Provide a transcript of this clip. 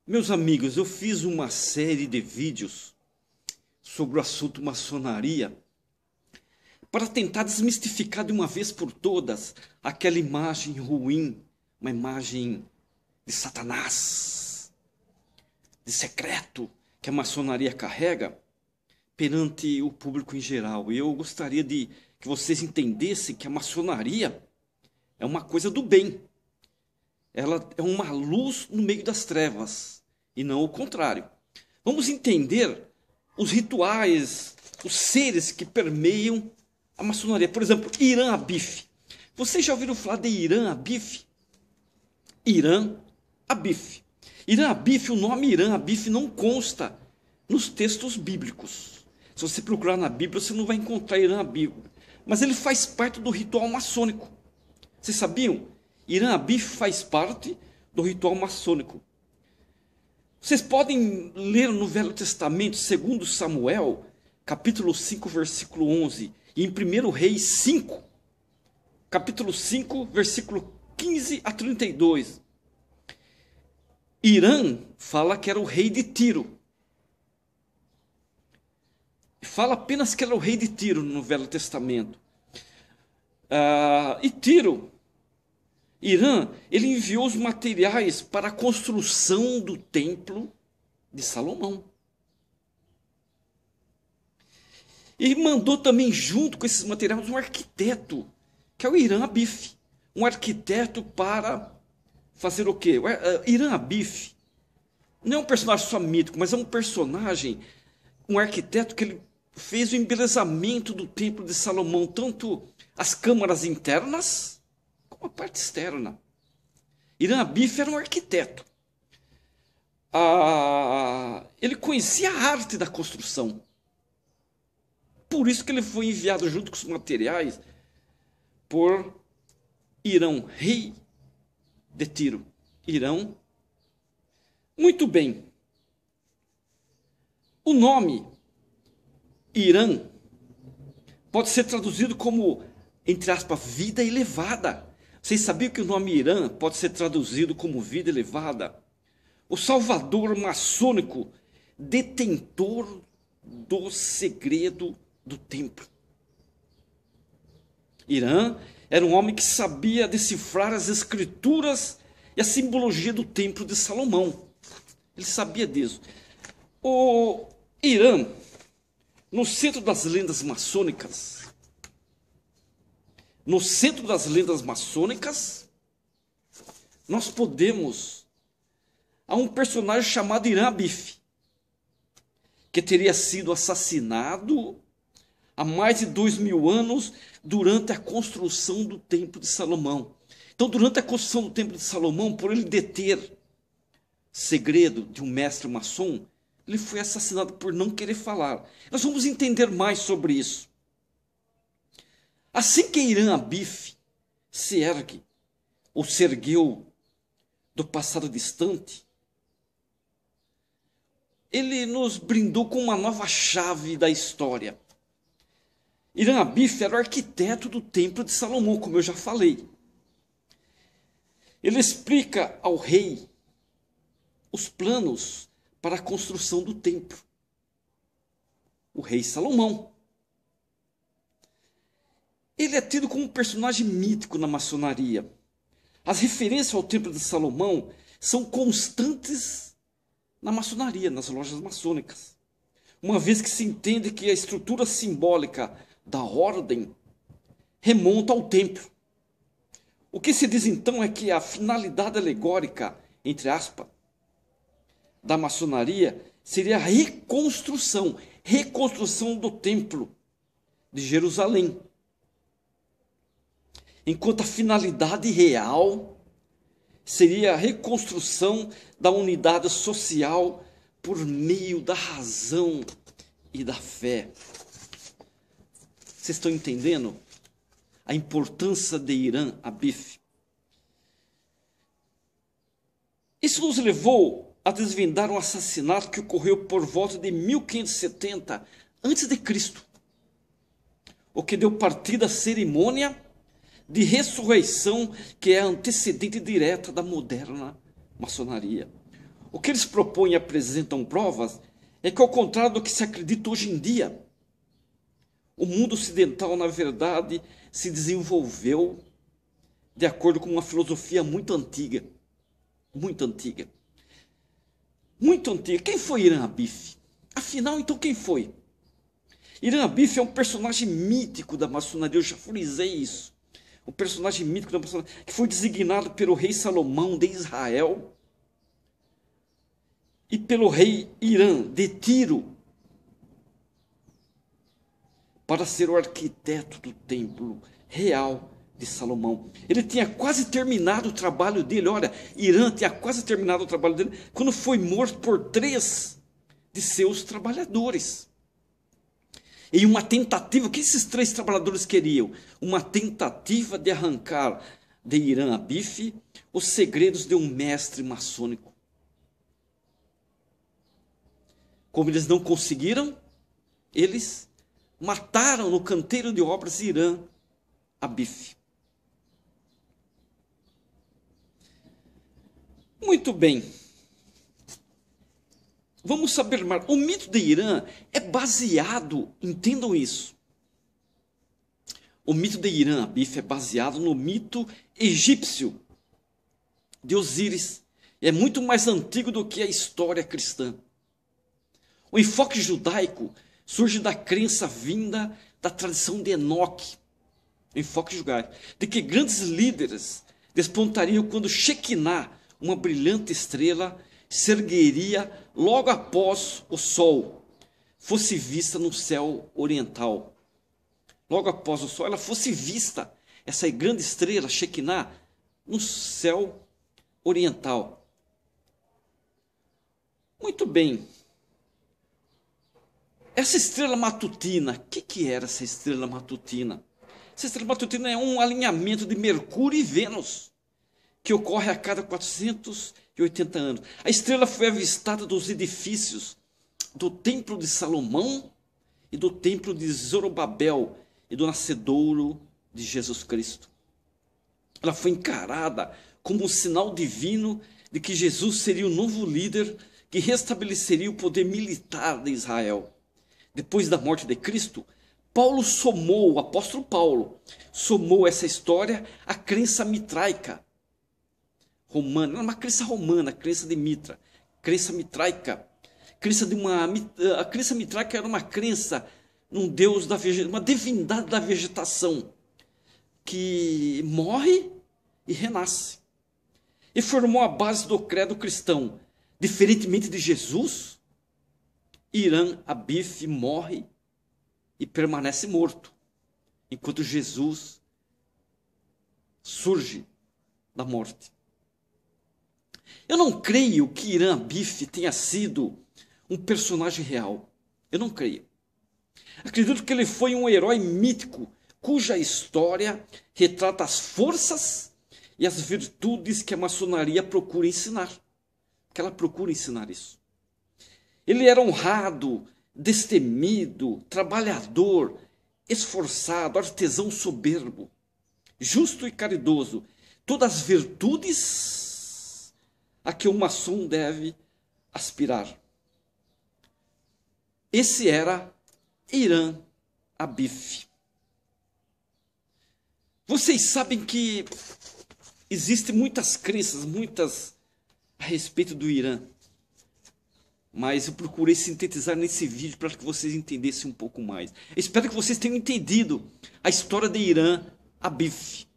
Meus amigos, eu fiz uma série de vídeos sobre o assunto maçonaria para tentar desmistificar de uma vez por todas aquela imagem ruim, uma imagem de Satanás, de secreto que a maçonaria carrega perante o público em geral. E eu gostaria que vocês entendessem que a maçonaria é uma coisa do bem. Ela é uma luz no meio das trevas, e não o contrário. Vamos entender os rituais, os seres que permeiam a maçonaria. Por exemplo, Irã Abif. Vocês já ouviram falar de Irã Abif? Irã Abif. Irã Abif, o nome Irã Abif não consta nos textos bíblicos. Se você procurar na Bíblia, você não vai encontrar Irã Abif. Mas ele faz parte do ritual maçônico. Vocês sabiam? Irã Abif faz parte do ritual maçônico. Vocês podem ler no Velho Testamento, segundo Samuel, capítulo 5, versículo 11, e em 1 Reis 5, capítulo 5, versículo 15 a 32. Irã fala que era o rei de Tiro. Fala apenas que era o rei de Tiro no Velho Testamento. E Tiro, Irã, ele enviou os materiais para a construção do templo de Salomão. E mandou também junto com esses materiais um arquiteto, que é o Irã Abif. Um arquiteto para fazer o quê? Irã Abif não é um personagem só mítico, mas é um personagem, um arquiteto que ele fez o embelezamento do templo de Salomão, tanto as câmaras internas como a parte externa. Irã Abif era um arquiteto. Ele conhecia a arte da construção. Por isso que ele foi enviado junto com os materiais por Irão, rei de Tiro. Irão. Muito bem. O nome Irã pode ser traduzido como, entre aspas, vida elevada. Vocês sabiam que o nome Irã pode ser traduzido como vida elevada? O salvador maçônico, detentor do segredo do templo. Irã era um homem que sabia decifrar as escrituras e a simbologia do templo de Salomão. Ele sabia disso. O Irã, no centro das lendas maçônicas, nós podemos há um personagem chamado Irã Abif, que teria sido assassinado há mais de 2000 anos durante a construção do Templo de Salomão. Então, durante a construção do Templo de Salomão, por ele deter segredo de um mestre maçom, ele foi assassinado por não querer falar. Nós vamos entender mais sobre isso. Assim que Irã Abif se ergue, ou se ergueu do passado distante, ele nos brindou com uma nova chave da história. Irã Abif era o arquiteto do Templo de Salomão, como eu já falei. Ele explica ao rei os planos para a construção do templo. O rei Salomão. Ele é tido como um personagem mítico na maçonaria. As referências ao Templo de Salomão são constantes na maçonaria, nas lojas maçônicas. Uma vez que se entende que a estrutura simbólica da ordem remonta ao templo. O que se diz então é que a finalidade alegórica, entre aspas, da maçonaria seria a reconstrução do templo de Jerusalém. Enquanto a finalidade real seria a reconstrução da unidade social por meio da razão e da fé. Vocês estão entendendo a importância de Irã Abif? Isso nos levou a desvendar um assassinato que ocorreu por volta de 1570 a.C., o que deu partida à cerimônia de ressurreição, que é a antecedente direta da moderna maçonaria. O que eles propõem e apresentam provas é que, ao contrário do que se acredita hoje em dia, o mundo ocidental, na verdade, se desenvolveu de acordo com uma filosofia muito antiga. Muito antiga. Muito antiga. Quem foi Irã Abif? Afinal, então, quem foi? Irã Abif é um personagem mítico da maçonaria, eu já frisei isso. Um personagem mítico da maçonaria, que foi designado pelo rei Salomão de Israel e pelo rei Irã de Tiro para ser o arquiteto do templo real de Salomão. Ele tinha quase terminado o trabalho dele. Olha, Irã tinha quase terminado o trabalho dele quando foi morto por 3 de seus trabalhadores. Em uma tentativa, o que esses 3 trabalhadores queriam? Uma tentativa de arrancar de Irã Abif os segredos de um mestre maçônico. Como eles não conseguiram, eles mataram no canteiro de obras Irã Abif. Muito bem. Vamos saber mais. O mito de Irã é baseado, entendam isso. O mito de Irã Abif é baseado no mito egípcio de Osíris. É muito mais antigo do que a história cristã. O enfoque judaico surge da crença vinda da tradição de Enoque. O enfoque judaico. De que grandes líderes despontariam quando Shekinah, uma brilhante estrela, se ergueria logo após o sol fosse vista no céu oriental. Logo após o sol, ela fosse vista, essa grande estrela, Shekinah, no céu oriental. Muito bem. Essa estrela matutina, o que era essa estrela matutina? Essa estrela matutina é um alinhamento de Mercúrio e Vênus, que ocorre a cada 480 anos. A estrela foi avistada dos edifícios do Templo de Salomão e do Templo de Zorobabel e do nascedouro de Jesus Cristo. Ela foi encarada como um sinal divino de que Jesus seria o novo líder que restabeleceria o poder militar de Israel. Depois da morte de Cristo, o apóstolo Paulo, somou essa história à crença mitraica romana. Era uma crença romana, crença de Mitra, crença mitraica. A crença mitraica era uma crença num deus da vegetação, uma divindade da vegetação, que morre e renasce. E formou a base do credo cristão. Diferentemente de Jesus, Irã Abif morre e permanece morto, enquanto Jesus surge da morte. Eu não creio que Irã Abif tenha sido um personagem real. Eu não creio. Acredito que ele foi um herói mítico, cuja história retrata as forças e as virtudes que a maçonaria procura ensinar. Que ela procura ensinar isso. Ele era honrado, destemido, trabalhador, esforçado, artesão soberbo, justo e caridoso. Todas as virtudes a que um maçom deve aspirar. Esse era Irã Abif. Vocês sabem que existem muitas crenças, a respeito do Irã. Mas eu procurei sintetizar nesse vídeo para que vocês entendessem um pouco mais. Eu espero que vocês tenham entendido a história de Irã Abif.